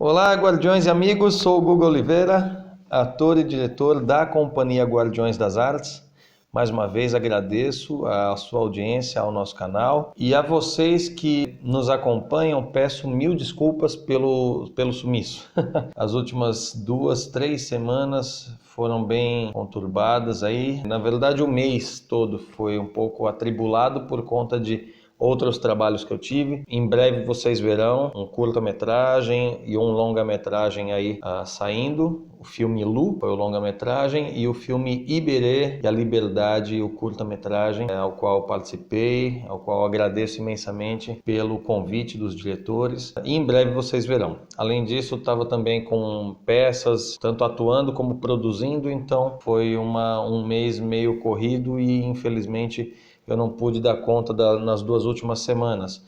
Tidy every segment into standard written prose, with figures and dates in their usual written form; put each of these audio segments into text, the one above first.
Olá, Guardiões e amigos, sou o Guga Oliveira, ator e diretor da Companhia Guardiões das Artes. Mais uma vez agradeço a sua audiência ao nosso canal e a vocês que nos acompanham, peço mil desculpas pelo sumiço. As últimas 2, 3 semanas foram bem conturbadas aí. Na verdade, o mês todo foi um pouco atribulado por conta de outros trabalhos que eu tive. Em breve vocês verão um curta-metragem e um longa-metragem aí saindo. O filme Lu foi o longa-metragem e o filme Iberê e a Liberdade, o curta-metragem, ao qual participei, ao qual agradeço imensamente pelo convite dos diretores. E em breve vocês verão. Além disso, estava também com peças, tanto atuando como produzindo, então foi um mês meio corrido e infelizmente eu não pude dar conta nas 2 últimas semanas.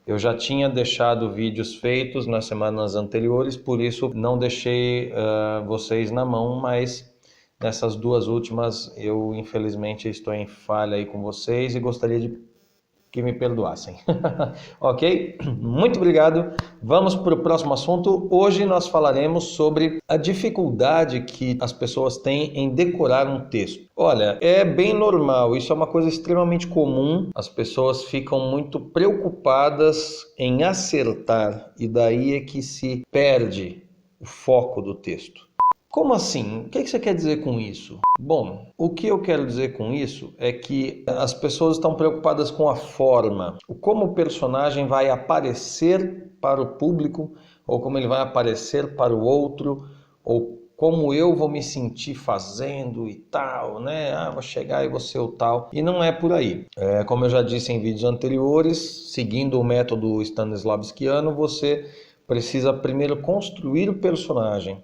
Eu já tinha deixado vídeos feitos nas semanas anteriores, por isso não deixei vocês na mão, mas nessas 2 últimas eu infelizmente estou em falha aí com vocês e gostaria de que me perdoassem. Ok? Muito obrigado. Vamos para o próximo assunto. Hoje nós falaremos sobre a dificuldade que as pessoas têm em decorar um texto. Olha, é bem normal, isso é uma coisa extremamente comum. As pessoas ficam muito preocupadas em acertar e daí é que se perde o foco do texto. Como assim? O que você quer dizer com isso? Bom, o que eu quero dizer com isso é que as pessoas estão preocupadas com a forma, como o personagem vai aparecer para o público, ou como ele vai aparecer para o outro, ou como eu vou me sentir fazendo e tal, né? Vou chegar e vou ser o tal. E não é por aí. Como eu já disse em vídeos anteriores, seguindo o método Stanislavskiano, você precisa primeiro construir o personagem.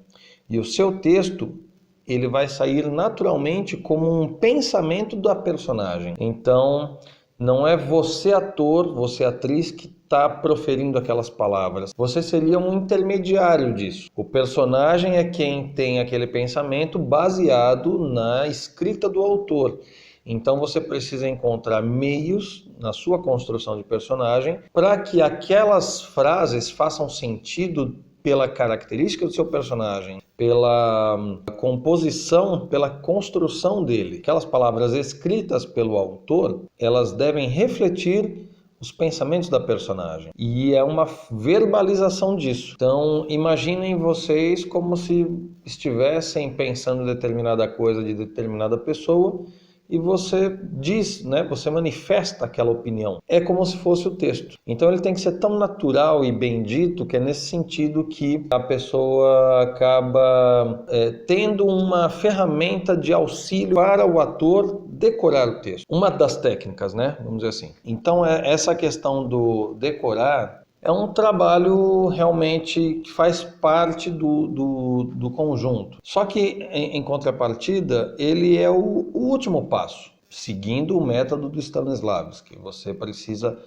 E o seu texto, ele vai sair naturalmente como um pensamento da personagem. Então, não é você ator, você atriz que está proferindo aquelas palavras. Você seria um intermediário disso. O personagem é quem tem aquele pensamento baseado na escrita do autor. Então você precisa encontrar meios na sua construção de personagem para que aquelas frases façam sentido pela característica do seu personagem, pela composição, pela construção dele. Aquelas palavras escritas pelo autor, elas devem refletir os pensamentos da personagem. E é uma verbalização disso. Então, imaginem vocês como se estivessem pensando determinada coisa de determinada pessoa e você diz, né? Você manifesta aquela opinião. É como se fosse o texto. Então ele tem que ser tão natural e bendito que é nesse sentido que a pessoa acaba tendo uma ferramenta de auxílio para o ator decorar o texto. Uma das técnicas, né? Vamos dizer assim. Então essa questão do decorar é um trabalho realmente que faz parte do conjunto. Só que, em contrapartida, ele é o último passo, seguindo o método do Stanislavski. Você precisa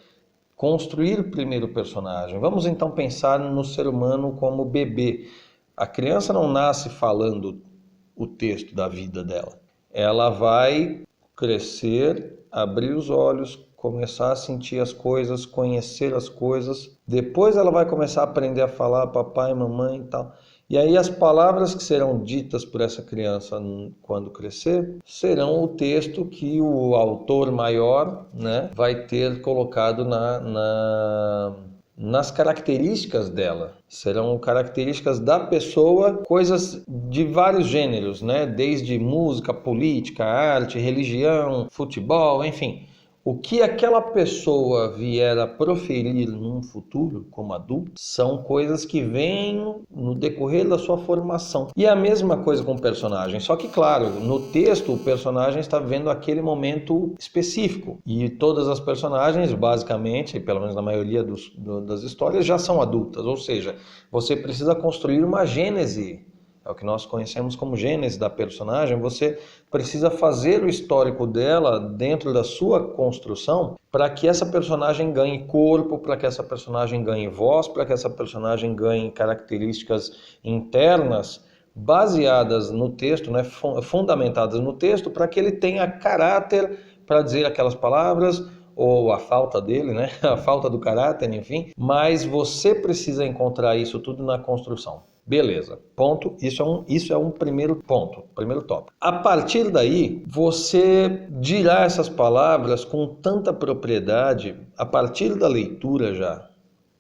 construir primeiro o personagem. Vamos então pensar no ser humano como bebê. A criança não nasce falando o texto da vida dela. Ela vai crescer, abrir os olhos, começar a sentir as coisas, conhecer as coisas. Depois ela vai começar a aprender a falar papai, mamãe e tal. E aí as palavras que serão ditas por essa criança quando crescer serão o texto que o autor maior, né, vai ter colocado nas características dela. Serão características da pessoa, coisas de vários gêneros, né, desde música, política, arte, religião, futebol, enfim. O que aquela pessoa vier a proferir num futuro, como adulto, são coisas que vêm no decorrer da sua formação. E a mesma coisa com o personagem, só que, claro, no texto o personagem está vivendo aquele momento específico. E todas as personagens, basicamente, pelo menos na maioria das histórias, já são adultas. Ou seja, você precisa construir uma gênese. É o que nós conhecemos como gênese da personagem. Você precisa fazer o histórico dela dentro da sua construção para que essa personagem ganhe corpo, para que essa personagem ganhe voz, para que essa personagem ganhe características internas baseadas no texto, né, fundamentadas no texto, para que ele tenha caráter para dizer aquelas palavras ou a falta dele, né? A falta do caráter, enfim, mas você precisa encontrar isso tudo na construção. Beleza, ponto. Isso é um primeiro ponto, primeiro tópico. A partir daí, você dirá essas palavras com tanta propriedade, a partir da leitura já.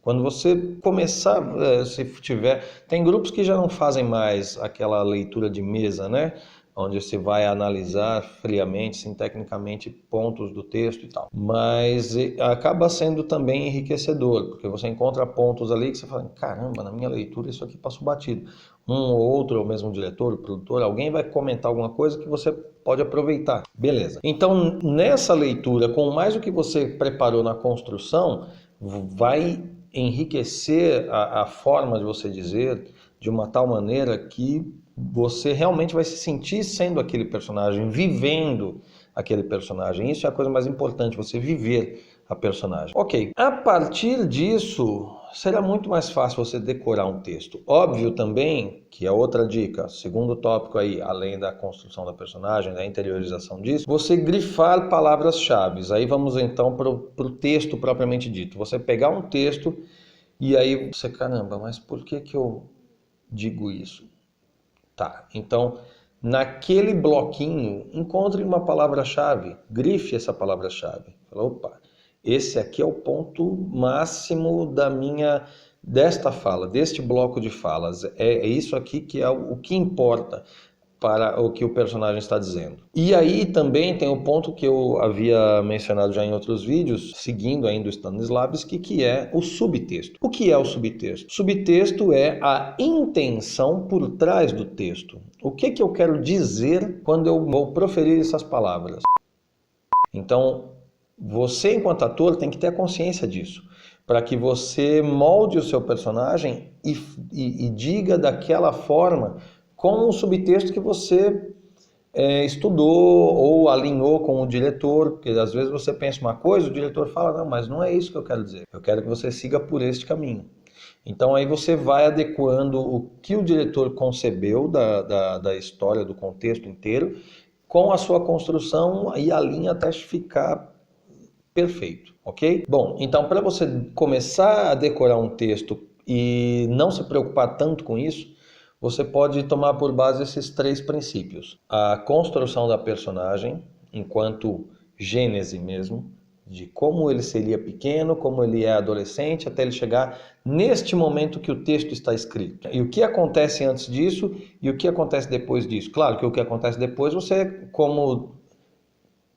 Quando você começar, se tiver... Tem grupos que já não fazem mais aquela leitura de mesa, né? Onde você vai analisar friamente, sim, tecnicamente, pontos do texto e tal. Mas acaba sendo também enriquecedor, porque você encontra pontos ali que você fala, caramba, na minha leitura isso aqui passou batido. Um ou outro, ou mesmo o diretor, o produtor, alguém vai comentar alguma coisa que você pode aproveitar. Beleza. Então, nessa leitura, com mais o que você preparou na construção, vai enriquecer a forma de você dizer de uma tal maneira que você realmente vai se sentir sendo aquele personagem, vivendo aquele personagem. Isso é a coisa mais importante, você viver a personagem. Ok, a partir disso, será muito mais fácil você decorar um texto. Óbvio também, que é outra dica, segundo tópico aí, além da construção da personagem, da interiorização disso, você grifar palavras-chave. Aí vamos então para o texto propriamente dito. Você pegar um texto e aí você, caramba, mas por que eu digo isso? Tá, então naquele bloquinho encontre uma palavra-chave, grife essa palavra-chave. Opa, esse aqui é o ponto máximo desta fala, deste bloco de falas. É isso aqui que é o que importa para o que o personagem está dizendo. E aí também tem o ponto que eu havia mencionado já em outros vídeos, seguindo ainda o Stanislavski, que é o subtexto. O que é o subtexto? Subtexto é a intenção por trás do texto. O que eu quero dizer quando eu vou proferir essas palavras? Então, você enquanto ator tem que ter a consciência disso, para que você molde o seu personagem e diga daquela forma com um subtexto que você estudou ou alinhou com o diretor, porque às vezes você pensa uma coisa, o diretor fala, não, mas não é isso que eu quero dizer, eu quero que você siga por este caminho. Então aí você vai adequando o que o diretor concebeu da história, do contexto inteiro, com a sua construção e a linha até ficar perfeito, ok? Bom, então para você começar a decorar um texto e não se preocupar tanto com isso, você pode tomar por base esses 3 princípios. A construção da personagem, enquanto gênese mesmo, de como ele seria pequeno, como ele é adolescente, até ele chegar neste momento que o texto está escrito. E o que acontece antes disso e o que acontece depois disso. Claro que o que acontece depois, você, como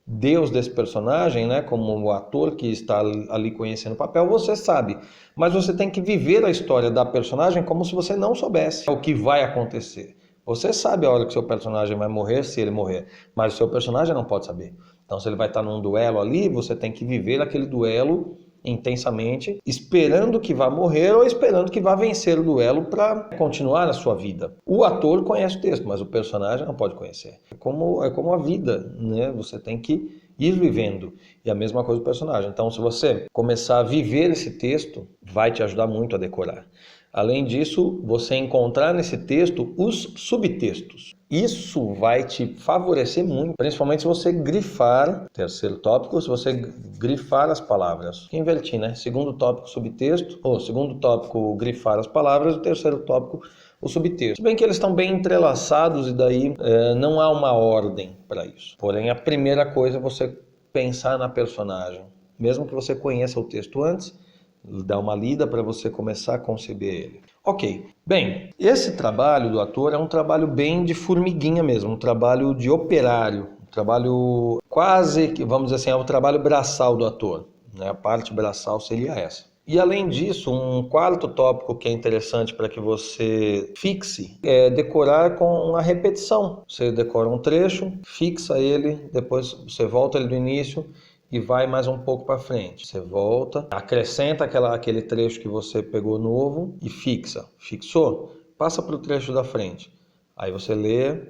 Deus desse personagem, né, como o ator que está ali conhecendo o papel, você sabe. Mas você tem que viver a história da personagem como se você não soubesse o que vai acontecer. Você sabe a hora que seu personagem vai morrer, se ele morrer, mas o seu personagem não pode saber. Então, se ele vai estar num duelo ali, você tem que viver aquele duelo intensamente, esperando que vá morrer ou esperando que vá vencer o duelo para continuar a sua vida. O ator conhece o texto, mas o personagem não pode conhecer. É como a vida, né? Você tem que ir vivendo. E a mesma coisa do personagem. Então, se você começar a viver esse texto, vai te ajudar muito a decorar. Além disso, você encontrar nesse texto os subtextos. Isso vai te favorecer muito, principalmente se você grifar, terceiro tópico, se você grifar as palavras. Invertir, né? Segundo tópico, subtexto, ou segundo tópico, grifar as palavras, o terceiro tópico, o subtexto. Se bem que eles estão bem entrelaçados e daí não há uma ordem para isso. Porém, a primeira coisa é você pensar na personagem. Mesmo que você conheça o texto antes, dá uma lida para você começar a conceber ele. Ok, bem, esse trabalho do ator é um trabalho bem de formiguinha mesmo, um trabalho de operário, um trabalho quase, vamos dizer assim, é o trabalho braçal do ator, né? A parte braçal seria essa. E além disso, um quarto tópico que é interessante para que você fixe é decorar com uma repetição. Você decora um trecho, fixa ele, depois você volta ele do início e vai mais um pouco para frente. Você volta, acrescenta aquele trecho que você pegou novo e fixa. Fixou? Passa para o trecho da frente. Aí você lê,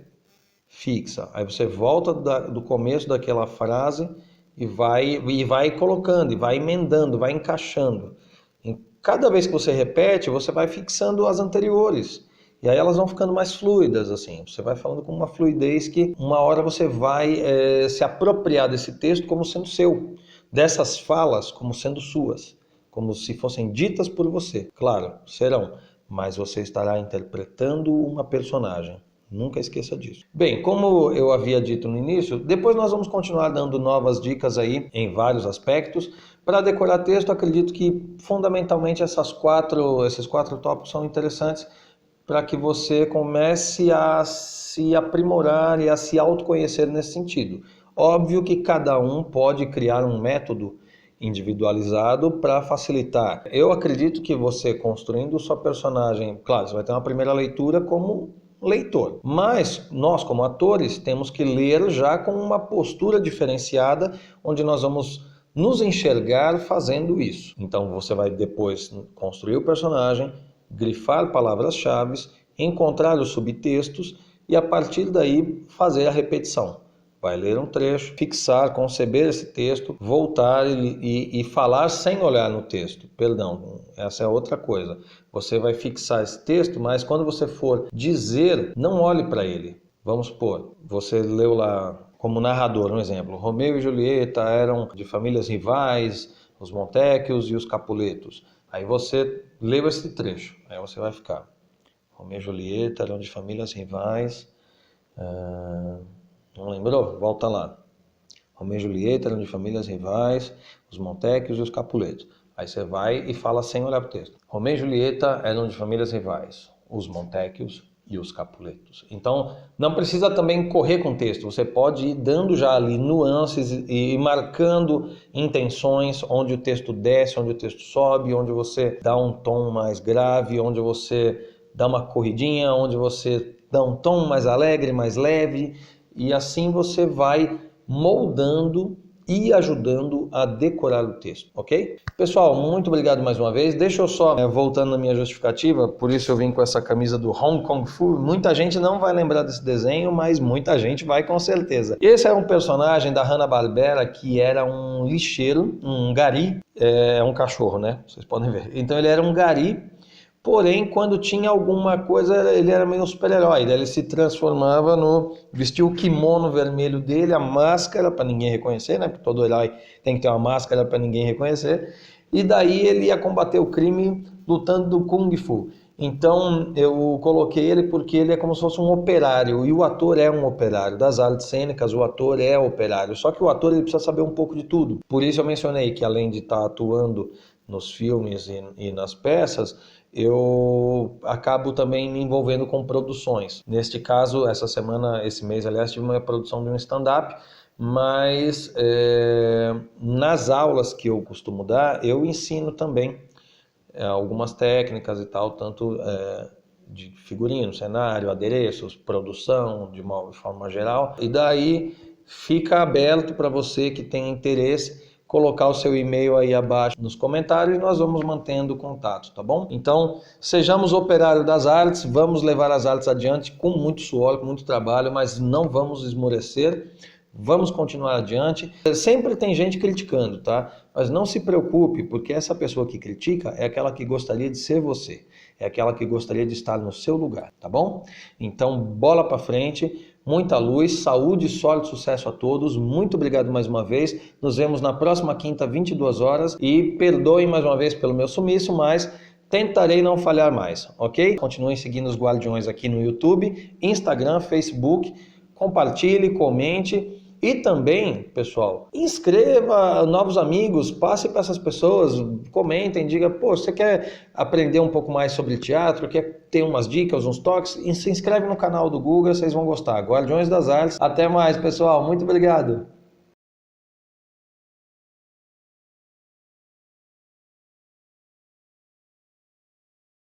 fixa. Aí você volta do começo daquela frase e vai colocando, e vai emendando, vai encaixando. Cada vez que você repete, você vai fixando as anteriores. E aí elas vão ficando mais fluidas, assim. Você vai falando com uma fluidez que uma hora você vai se apropriar desse texto como sendo seu. dessas falas como sendo suas, como se fossem ditas por você. Claro, serão, mas você estará interpretando uma personagem. Nunca esqueça disso. Bem, como eu havia dito no início, depois nós vamos continuar dando novas dicas aí em vários aspectos. Para decorar texto, acredito que fundamentalmente esses quatro tópicos são interessantes para que você comece a se aprimorar e a se autoconhecer nesse sentido. Óbvio que cada um pode criar um método individualizado para facilitar. Eu acredito que você construindo sua personagem, claro, você vai ter uma primeira leitura como leitor, mas nós como atores temos que ler já com uma postura diferenciada, onde nós vamos nos enxergar fazendo isso. Então você vai depois construir o personagem, grifar palavras-chave, encontrar os subtextos e a partir daí fazer a repetição. Vai ler um trecho, fixar, conceber esse texto, voltar e falar sem olhar no texto. Perdão, essa é outra coisa. Você vai fixar esse texto, mas quando você for dizer, não olhe para ele. Vamos supor, você leu lá como narrador, um exemplo. Romeu e Julieta eram de famílias rivais, os Montecchios e os Capuletos. Aí você leu esse trecho, aí você vai ficar. Romeu e Julieta eram de famílias rivais... Não lembrou? Volta lá. Romeu e Julieta eram de famílias rivais, os Montecchios e os Capuletos. Aí você vai e fala sem olhar para o texto. Romeu e Julieta eram de famílias rivais, os Montecchios e os Capuletos. Então, não precisa também correr com o texto. Você pode ir dando já ali nuances e marcando intenções, onde o texto desce, onde o texto sobe, onde você dá um tom mais grave, onde você dá uma corridinha, onde você dá um tom mais alegre, mais leve. E assim você vai moldando e ajudando a decorar o texto, ok? Pessoal, muito obrigado mais uma vez. Deixa eu só, voltando na minha justificativa, por isso eu vim com essa camisa do Hong Kong Fu. Muita gente não vai lembrar desse desenho, mas muita gente vai com certeza. Esse é um personagem da Hanna-Barbera que era um lixeiro, um gari, é um cachorro, né? Vocês podem ver. Então ele era um gari. Porém, quando tinha alguma coisa, ele era meio super-herói. Ele se transformava vestia o kimono vermelho dele, a máscara para ninguém reconhecer, né? Porque todo herói tem que ter uma máscara para ninguém reconhecer. E daí ele ia combater o crime lutando do Kung Fu. Então eu coloquei ele porque ele é como se fosse um operário. E o ator é um operário. Das artes cênicas, o ator é operário. Só que o ator ele precisa saber um pouco de tudo. Por isso eu mencionei que além de estar atuando nos filmes e nas peças, eu acabo também me envolvendo com produções. Neste caso, essa semana, esse mês, aliás, tive uma produção de um stand-up, mas nas aulas que eu costumo dar, eu ensino também algumas técnicas e tal, tanto de figurino, cenário, adereços, produção, de uma forma geral. E daí fica aberto para você que tem interesse colocar o seu e-mail aí abaixo nos comentários e nós vamos mantendo contato, tá bom? Então, sejamos operários das artes, vamos levar as artes adiante com muito suor, com muito trabalho, mas não vamos esmorecer, vamos continuar adiante. Sempre tem gente criticando, tá? Mas não se preocupe, porque essa pessoa que critica é aquela que gostaria de ser você, é aquela que gostaria de estar no seu lugar, tá bom? Então, bola pra frente. Muita luz, saúde, sorte, sucesso a todos. Muito obrigado mais uma vez. Nos vemos na próxima quinta, 22 horas. E perdoem mais uma vez pelo meu sumiço, mas tentarei não falhar mais, ok? Continuem seguindo os Guardiões aqui no YouTube, Instagram, Facebook. Compartilhe, comente. E também, pessoal, inscreva novos amigos, passe para essas pessoas, comentem, diga, pô, você quer aprender um pouco mais sobre teatro, quer ter umas dicas, uns toques? E se inscreve no canal do Guga, vocês vão gostar. Guardiões das Artes. Até mais, pessoal. Muito obrigado.